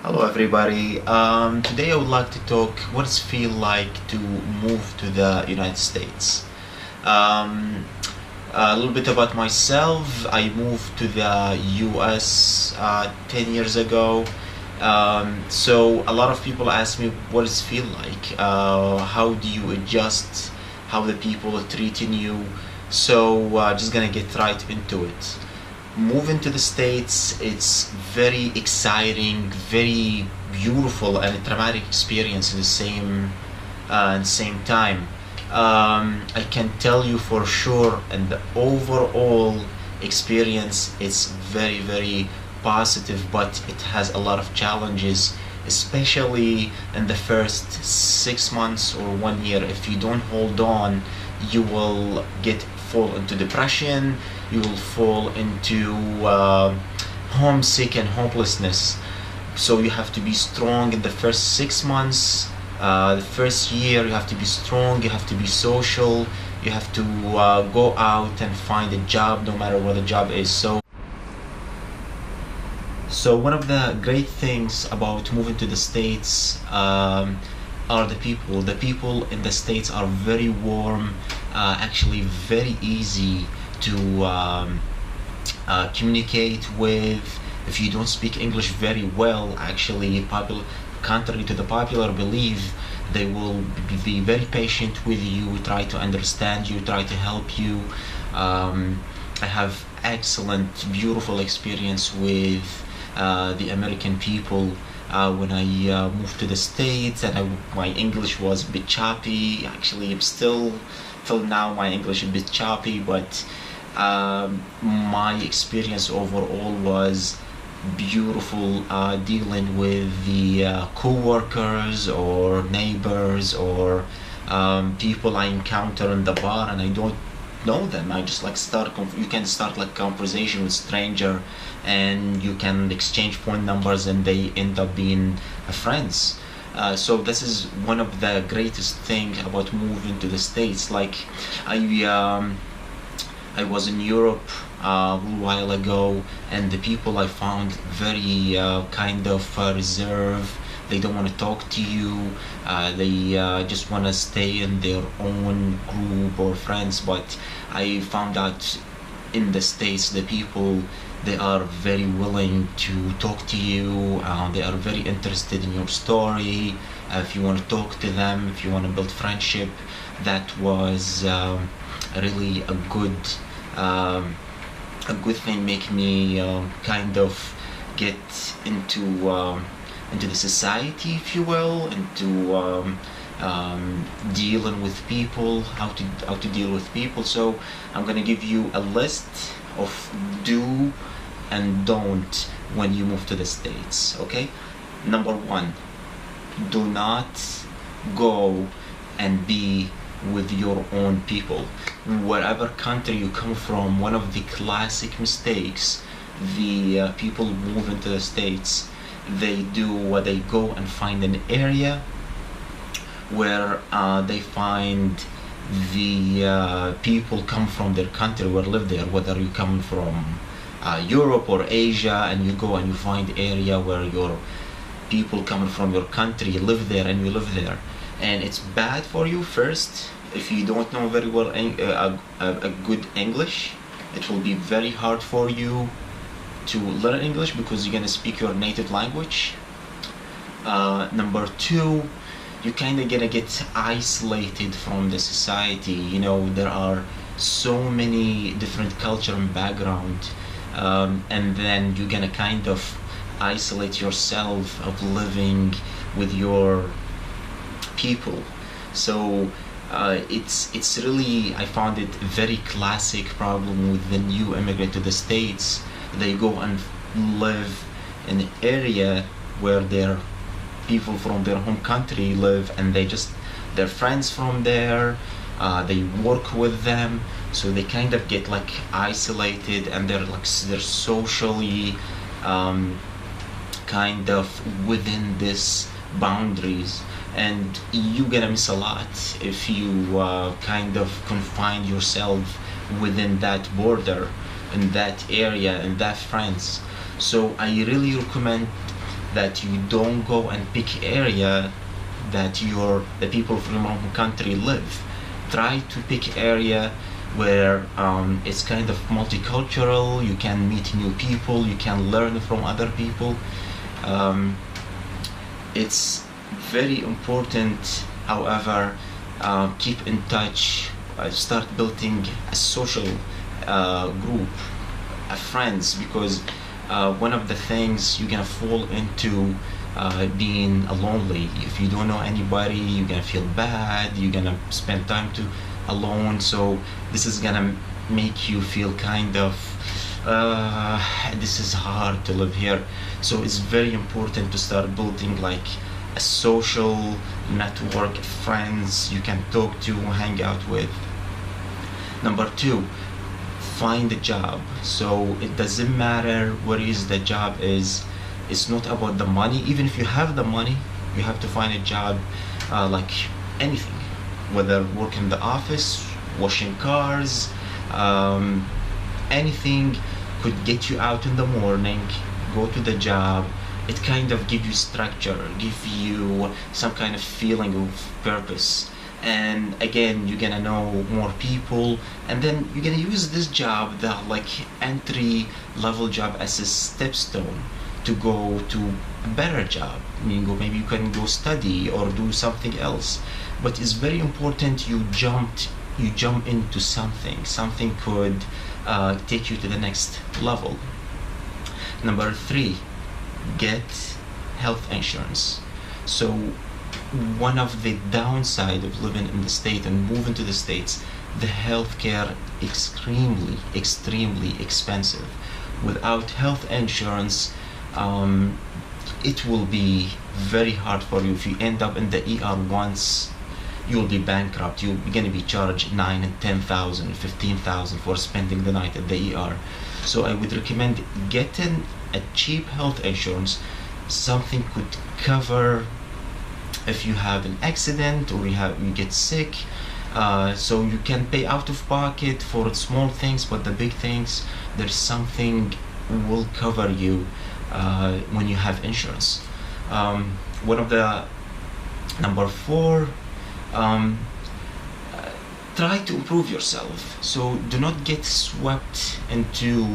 Hello everybody. Today I would like to talk what it feel like to move to the United States. Um, a little bit about myself. I moved to the US 10 years ago. So a lot of people ask me what it feel like. How do you adjust? How the people are treating you? So just gonna get right into it. Moving to the States, it's very exciting, very beautiful, and a traumatic experience at the same time. I can tell you for sure, and the overall experience is very, very positive, but it has a lot of challenges, especially in the first 6 months or 1 year. If you don't hold on, you will fall into depression. You will fall into homesick and hopelessness. So you have to be strong in the first 6 months. The first year you have to be strong. You have to be social. You have to go out and find a job, no matter what the job is. So one of the great things about moving to the States are the people. The people in the States are very warm, actually very easy to communicate with. If you don't speak English very well, actually, contrary to the popular belief, they will be very patient with you, try to understand you, try to help you. I have excellent, beautiful experience with the American people when I moved to the States, and my English was a bit choppy. Actually, I'm still, till now, my English is a bit choppy, but my experience overall was beautiful, dealing with the co-workers or neighbors or people I encounter in the bar and I don't know them. I just like you can start like conversation with stranger, and you can exchange phone numbers and they end up being friends. So this is one of the greatest thing about moving to the States. Like I was in Europe a little while ago, and the people I found very kind of reserved. They don't want to talk to you. They just want to stay in their own group or friends. But I found out in the States, the people, they are very willing to talk to you. They are very interested in your story. If you want to talk to them, if you want to build friendship, that was really a good thing. Make me kind of get into the society, if you will, into dealing with people, how to deal with people. So I'm gonna give you a list of do and don't when you move to the States. Okay, number one, do not go and be with your own people. Whatever country you come from, one of the classic mistakes the people who move into the States, they go and find an area where they find the people come from their country or live there, whether you come from Europe or Asia, and you go and you find area where your people coming from your country live there and you live there. And it's bad for you. First, if you don't know very well a good English, it will be very hard for you to learn English because you're gonna speak your native language. Number two, you kind of gonna get isolated from the society. You know, there are so many different culture and background, and then you're gonna kind of isolate yourself of living with your people. So it's really, I found it very classic problem with the new immigrant to the States. They go and live in an area where their people from their home country live, and they're friends from there. They work with them, so they kind of get like isolated, and they're socially kind of within this boundaries, and you're gonna miss a lot if you kind of confine yourself within that border, in that area, in that friends. So I really recommend that you don't go and pick area that the people from your home country live. Try to pick area where it's kind of multicultural. You can meet new people, you can learn from other people. It's very important, however, keep in touch, start building a social group of friends, because one of the things you're gonna fall into being lonely. If you don't know anybody, you're gonna feel bad, you're gonna spend time alone, so this is gonna make you feel kind of this is hard to live here. So it's very important to start building like a social network of friends you can talk to, hang out with. Number 2, find a job. So it doesn't matter what is the job is. It's not about the money. Even if you have the money, you have to find a job like anything, whether work in the office, washing cars, anything could get you out in the morning, go to the job. It kind of give you structure, give you some kind of feeling of purpose. And again, you're gonna know more people, and then you're gonna use this job, the like entry level job, as a stepstone to go to a better job. Maybe you can go study or do something else. But it's very important you jump into something could take you to the next level. Number 3, get health insurance. So one of the downside of living in the state and moving to the States, the healthcare extremely expensive. Without health insurance, it will be very hard for you. If you end up in the ER once, you'll be bankrupt. You're gonna be charged 9 and 10,000, 15,000 for spending the night at the ER. So I would recommend getting a cheap health insurance. Something could cover if you have an accident or you get sick. So you can pay out of pocket for small things, but the big things, there's something will cover you when you have insurance. One of the number 4, try to improve yourself. So do not get swept into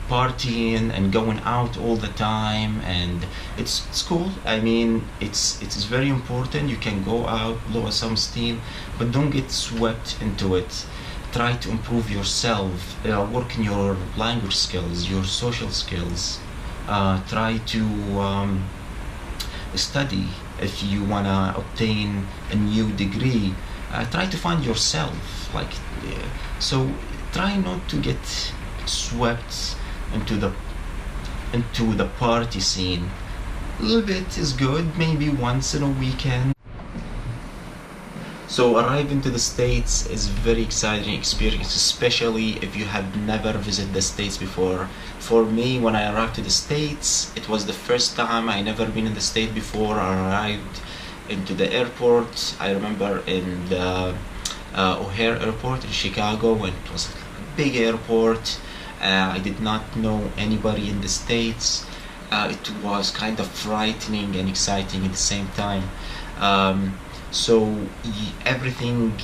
partying and going out all the time. And it's cool. I mean, it's very important. You can go out, blow some steam, but don't get swept into it. Try to improve yourself, work in your language skills, your social skills. Try to study. If you want to obtain a new degree, try to find yourself. So try not to get swept into the party scene. A little bit is good, maybe once in a weekend. So arriving to the States is very exciting experience, especially if you have never visited the States before. For me, when I arrived to the States, it was the first time. I never been in the States before. I arrived into the airport. I remember in the O'Hare airport in Chicago, and it was a big airport. I did not know anybody in the States. It was kind of frightening and exciting at the same time. So everything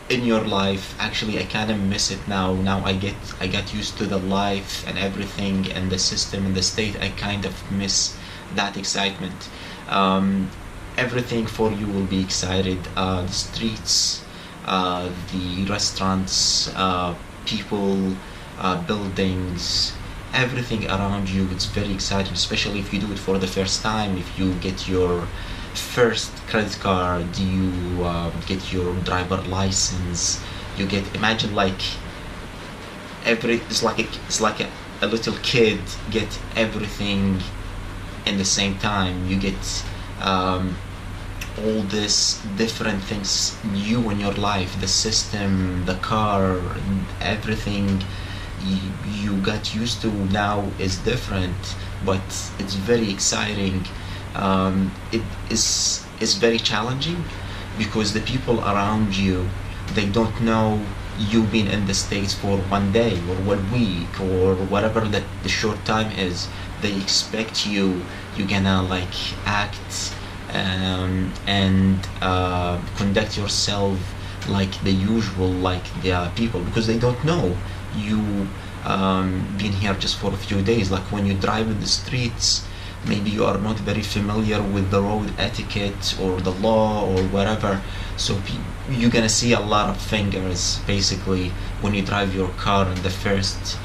in your life, actually I kind of miss it now. I got used to the life and everything and the system in the state. I kind of miss that excitement. Everything for you will be excited. The streets, the restaurants, people, buildings, everything around you, it's very exciting, especially if you do it for the first time. If you get your first credit card, you get your driver license, you get, imagine like it's like a little kid get everything in the same time. You get all this different things new in your life, the system, the car, everything you got used to now is different, but it's very exciting. It is very challenging because the people around you, they don't know you've been in the States for 1 day or 1 week or whatever that the short time is. they expect you're gonna like act and conduct yourself like the usual, like the people, because they don't know you been here just for a few days. Like when you drive in the streets, maybe you are not very familiar with the road etiquette or the law or whatever, so you're gonna see a lot of fingers basically when you drive your car in the first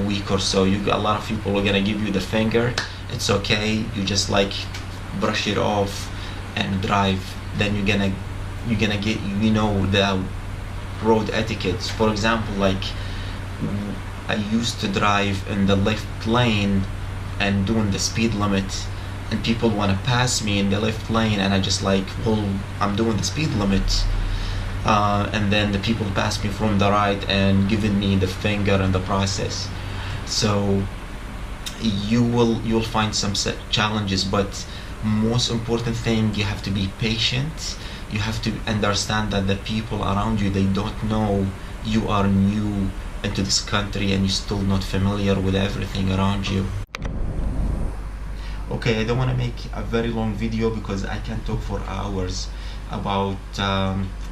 week or so. A lot of people are gonna give you the finger. It's okay, you just like brush it off and drive. Then you're gonna get, you know, the road etiquette. For example, like I used to drive in the left lane and doing the speed limit, and people want to pass me in the left lane, and I just like, well, I'm doing the speed limit, and then the people pass me from the right and giving me the finger in the process. So you'll find some challenges, but most important thing, you have to be patient. You have to understand that the people around you, they don't know you are new into this country and you're still not familiar with everything around you. Okay, I don't want to make a very long video because I can talk for hours about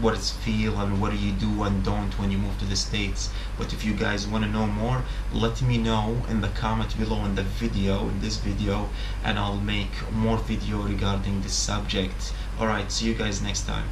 what it's feel and what do you do and don't when you move to the States. But if you guys want to know more, let me know in the comment below in this video, and I'll make more video regarding this subject. Alright, see you guys next time.